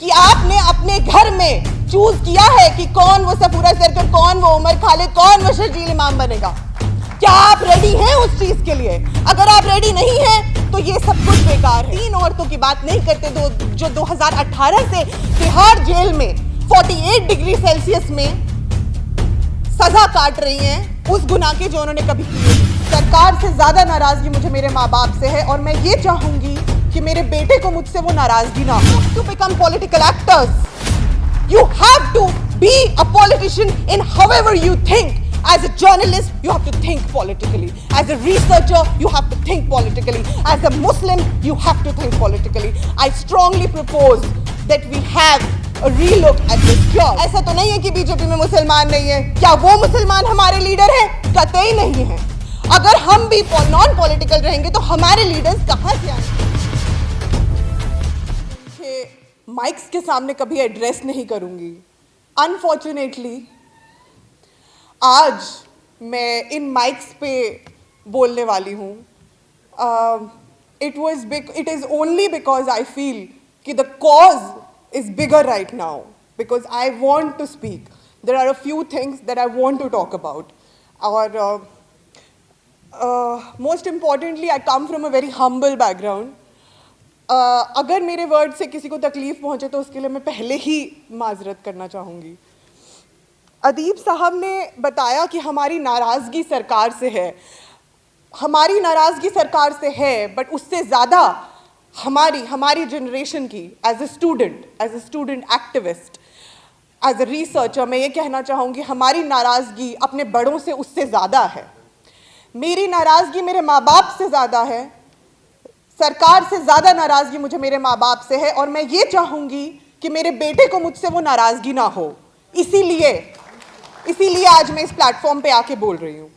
कि आपने अपने घर में चूज किया है कि कौन वो सफूरा सरकर, कौन वो उमर खालिद, कौन वो शर्जील इमाम बनेगा। क्या आप रेडी हैं उस चीज के लिए? अगर आप रेडी नहीं हैं तो ये सब कुछ बेकार है। 3 औरतों की बात नहीं करते जो 2018 से तिहाड़ जेल में 48 डिग्री सेल्सियस में सजा काट रही हैं उस गुनाह के जो उन्होंने कभी किए। सरकार से ज्यादा नाराजगी मुझे मेरे माँ बाप से है और मैं ये चाहूंगी कि मेरे बेटे को मुझसे वो नाराजगी ना हो। To become political actors you have to be a politician in however you think. As a journalist, you have to think politically. As a researcher, you have to think politically. As a Muslim, you have to think politically. I strongly propose that we have a relook at this job. ऐसा तो नहीं है कि BJP में मुसलमान नहीं है। क्या वो मुसलमान हमारे लीडर हैं? कतई नहीं है। अगर हम भी नॉन पॉलिटिकल रहेंगे तो हमारे लीडर्स कहाँ से आएंगे? माइक्स के सामने कभी एड्रेस नहीं करूंगी। अनफॉर्चुनेटली आज मैं इन माइक्स पे बोलने वाली हूँ। It is only because I feel कि the cause is bigger right now, because I want to speak. There are a few things that I want to talk about. और most importantly I come from a very humble background. अगर मेरे word से किसी को तकलीफ पहुँचे तो उसके लिए मैं पहले ही माजरत करना चाहूँगी। अदीब साहब ने बताया कि हमारी नाराज़गी सरकार से है। हमारी नाराज़गी सरकार से है, बट उससे ज़्यादा हमारी जनरेशन की as a student activist, as a researcher मैं ये कहना चाहूँगी हमारी नाराज़गी अपने बड़ों से उससे ज़्यादा है। मेरी नाराज़गी मेरे माँ बाप से ज़्यादा है। सरकार से ज़्यादा नाराज़गी मुझे मेरे माँ बाप से है और मैं ये चाहूँगी कि मेरे बेटे को मुझसे वो नाराज़गी ना हो। इसीलिए आज मैं इस प्लेटफॉर्म पे आके बोल रही हूँ।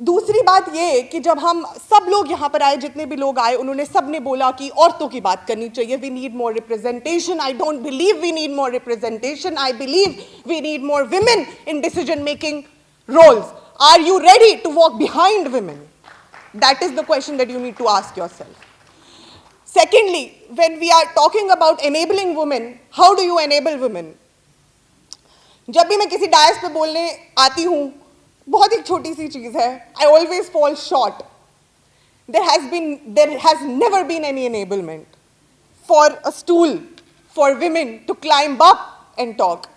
दूसरी बात ये कि जब हम सब लोग यहाँ पर आए, जितने भी लोग आए, उन्होंने सब ने बोला कि औरतों की बात करनी चाहिए। We need more representation. I don't believe we need more representation. I believe we need more women in decision making roles. Are you ready to walk behind women? That is the question that you need to ask yourself. Secondly, when we are talking about enabling women, how do you enable women? जब भी मैं किसी DISE पे बोलने आती हूँ, बहुत एक छोटी सी चीज़ है, I always fall short. There has never been any enablement for a stool for women to climb up and talk.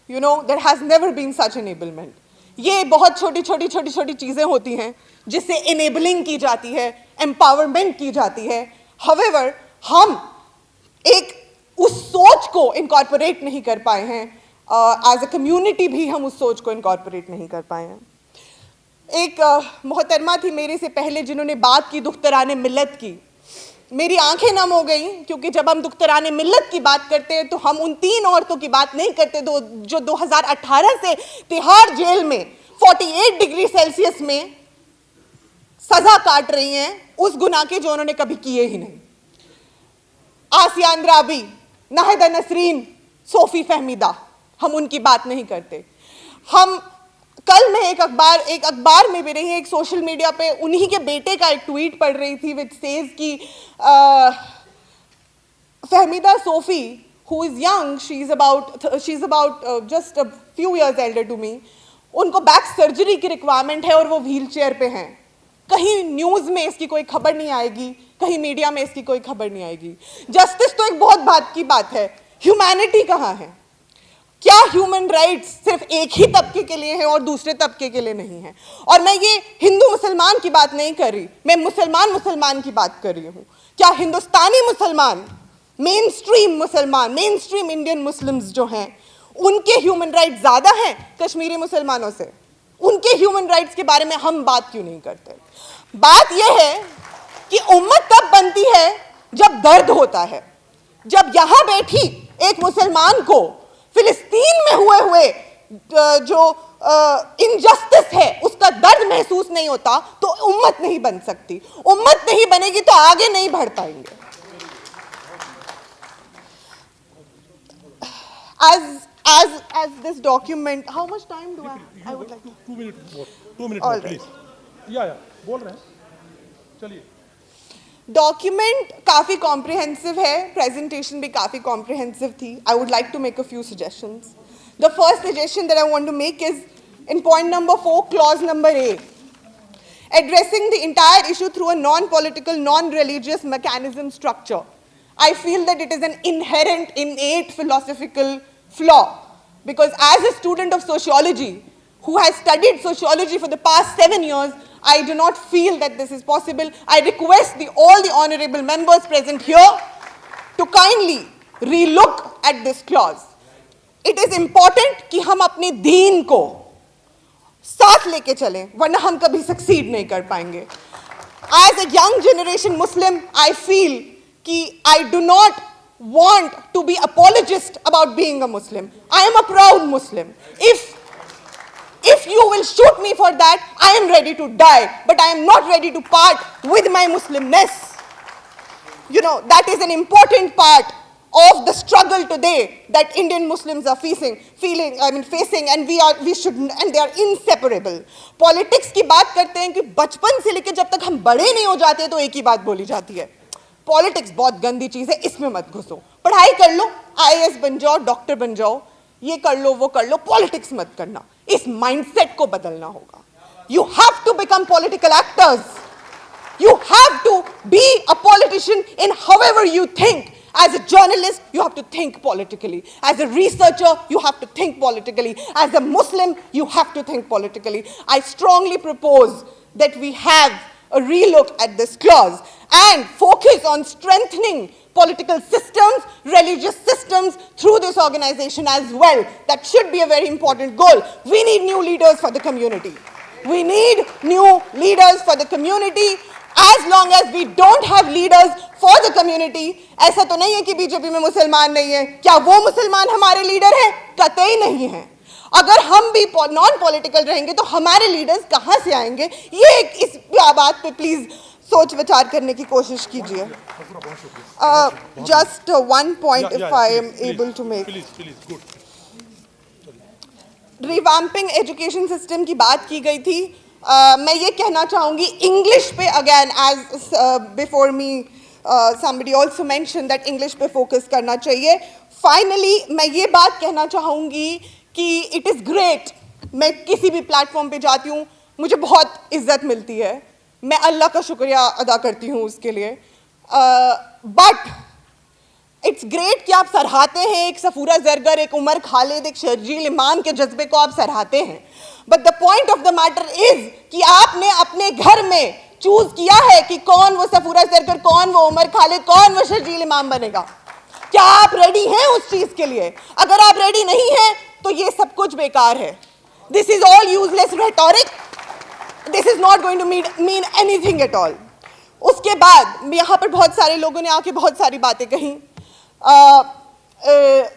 You know, there has never been such enablement. ये बहुत छोटी चीज़ें होती हैं जिससे इनेबलिंग की जाती है, एम्पावरमेंट की जाती है। हाउएवर हम एक उस सोच को इनकॉर्पोरेट नहीं कर पाए हैं। एज अ कम्युनिटी भी हम उस सोच को इनकॉर्पोरेट नहीं कर पाए हैं। एक मोहतरमा थी मेरे से पहले जिन्होंने बात की दुख्तराने मिल्लत की। मेरी आंखें नम हो गई, क्योंकि जब हम दुख्तराने मिल्लत की बात करते हैं तो हम उन 3 औरतों की बात नहीं करते जो 2018 से तिहाड़ जेल में 48 डिग्री सेल्सियस में सजा काट रही हैं उस गुनाह के जो उन्होंने कभी किए ही नहीं। आसिया अंद्राबी, नाहिदा नसरीन, सोफी फहमीदा, हम उनकी बात नहीं करते। हम कल मैं एक अखबार में भी रही, एक सोशल मीडिया पे उन्हीं के बेटे का एक ट्वीट पढ़ रही थी विच सेज कि Fahmida Sofi, who is young, she is about just a few years elder to me, उनको बैक सर्जरी की रिक्वायरमेंट है और वो व्हील चेयर पे हैं। कहीं न्यूज़ में इसकी कोई खबर नहीं आएगी, कहीं मीडिया में इसकी कोई खबर नहीं आएगी। जस्टिस तो एक बहुत बात की बात है, ह्यूमैनिटी कहाँ है? क्या ह्यूमन राइट्स सिर्फ एक ही तबके के लिए हैं और दूसरे तबके के लिए नहीं है? और मैं ये हिंदू मुसलमान की बात नहीं कर रही, मैं मुसलमान की बात कर रही हूँ। क्या हिंदुस्तानी मुसलमान, मेन स्ट्रीम इंडियन मुस्लिम्स जो हैं, उनके ह्यूमन राइट्स ज़्यादा हैं कश्मीरी मुसलमानों से? उनके ह्यूमन राइट्स के बारे में हम बात क्यों नहीं करते? बात यह है कि उम्मत तब बनती है जब दर्द होता है। जब यहां बैठी एक मुसलमान को फिलिस्तीन में हुए जो इनजस्टिस है उसका दर्द महसूस नहीं होता तो उम्मत नहीं बन सकती। उम्मत नहीं बनेगी तो आगे नहीं बढ़ पाएंगे। As this document, how much time do I would like 2 minutes more. 2 minutes All more, right. please. Yeah, बोल रहे हैं, चलिए। डॉक्यूमेंट काफ़ी कॉम्प्रिहेंसिव है, प्रेजेंटेशन भी काफ़ी कॉम्प्रिहेंसिव थी. I would like to make a few suggestions. The first suggestion that I want to make is in point number 4, clause number A, addressing the entire issue through a non-political, non-religious mechanism structure. I feel that it is an inherent, innate philosophical flaw, because as a student of sociology, who has studied sociology for the past 7 years, I do not feel that this is possible. I request all the honorable members present here to kindly relook at this clause. It is important कि हम अपने दीन को साथ लेके चलें, वरना हम कभी सक्सीड नहीं कर पाएंगे. As a young generation Muslim, I feel कि I do not want to be apologist about being a Muslim. I am a proud Muslim. If you will shoot me for that, I am ready to die, but I am not ready to part with my Muslimness. You know, that is an important part of the struggle today that Indian Muslims are facing, and we should, and they are inseparable. Politics की बात करते हैं कि बचपन से लेकर जब तक हम बड़े नहीं हो जाते तो एक ही बात बोली जाती है, पॉलिटिक्स बहुत गंदी चीज़ है, इसमें मत घुसो, पढ़ाई कर लो, IAS बन जाओ, डॉक्टर बन जाओ, ये कर लो वो कर लो, पॉलिटिक्स मत करना. इस माइंडसेट को बदलना होगा. You have to become political actors. You have to be a politician in however you think. As a journalist, you have to think politically. As a researcher, you have to think politically. As a Muslim, you have to think politically. I strongly propose that we have a relook at this clause and focus on strengthening political systems, religious systems through this organization as well. That should be a very important goal. We need new leaders for the community. We need new leaders for the community. As long as we don't have leaders for the community, ऐसा तो नहीं है कि BJP में मुसलमान नहीं है. क्या वो मुसलमान हमारे लीडर हैं? कतई नहीं है. अगर हम भी नॉन पॉलिटिकल रहेंगे तो हमारे लीडर्स कहाँ से आएंगे? ये इस बात पे प्लीज सोच विचार करने की कोशिश कीजिए. Just one point, if I am able to make. Revamping education system की बात की गई थी. मैं ये कहना चाहूँगी इंग्लिश पे, again as before me somebody also mentioned that English पे फोकस करना चाहिए. फाइनली मैं ये बात कहना चाहूँगी कि इट इज़ ग्रेट, मैं किसी भी प्लेटफॉर्म पे जाती हूँ मुझे बहुत इज्जत मिलती है, मैं अल्लाह का शुक्रिया अदा करती हूँ उसके लिए. बट इट्स ग्रेट कि आप सराहते हैं एक सफूरा जरगर, एक उमर खालिद, एक शर्जील इमाम के जज्बे को आप सराहते हैं. But the point of the matter is कि आपने अपने घर में चूज किया है कि कौन वो सफूरा जरगर, कौन वो उमर खालिद, कौन वो शर्जील इमाम बनेगा. क्या आप रेडी हैं उस चीज के लिए? अगर आप रेडी नहीं हैं तो ये सब कुछ बेकार है. This is all useless rhetoric. This is not going to mean anything at all. उसके बाद यहाँ पर बहुत सारे लोगों ने आके बहुत सारी बातें कही,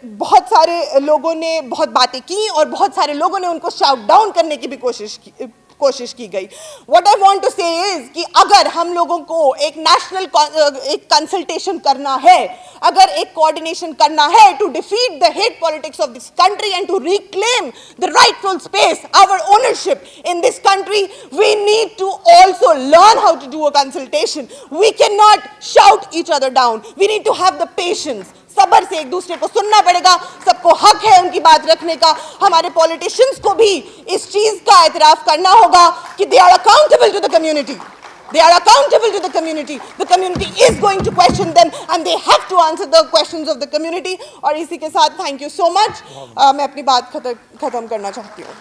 बहुत सारे लोगों ने बहुत बातें की और बहुत सारे लोगों ने उनको शाउट डाउन करने की भी कोशिश की गई. व्हाट आई वांट टू से इज कि अगर हम लोगों को एक नेशनल एक कंसल्टेशन करना है, अगर एक कोऑर्डिनेशन करना है to defeat the hate politics of this country and to reclaim the rightful space, our ownership in this country, we need to also learn how to do a consultation. We can not shout each other down. We need to have the patience. सब्र से एक दूसरे को सुनना पड़ेगा. सबको हक है उनकी बात रखने का. हमारे पॉलिटिशियंस को भी इस चीज का एतराफ करना होगा कि they are accountable to the community. They are accountable to the community. The community is going to question them and they have to answer the questions of the community. और इसी के साथ thank you so much. मैं अपनी बात खत्म करना चाहती हूँ.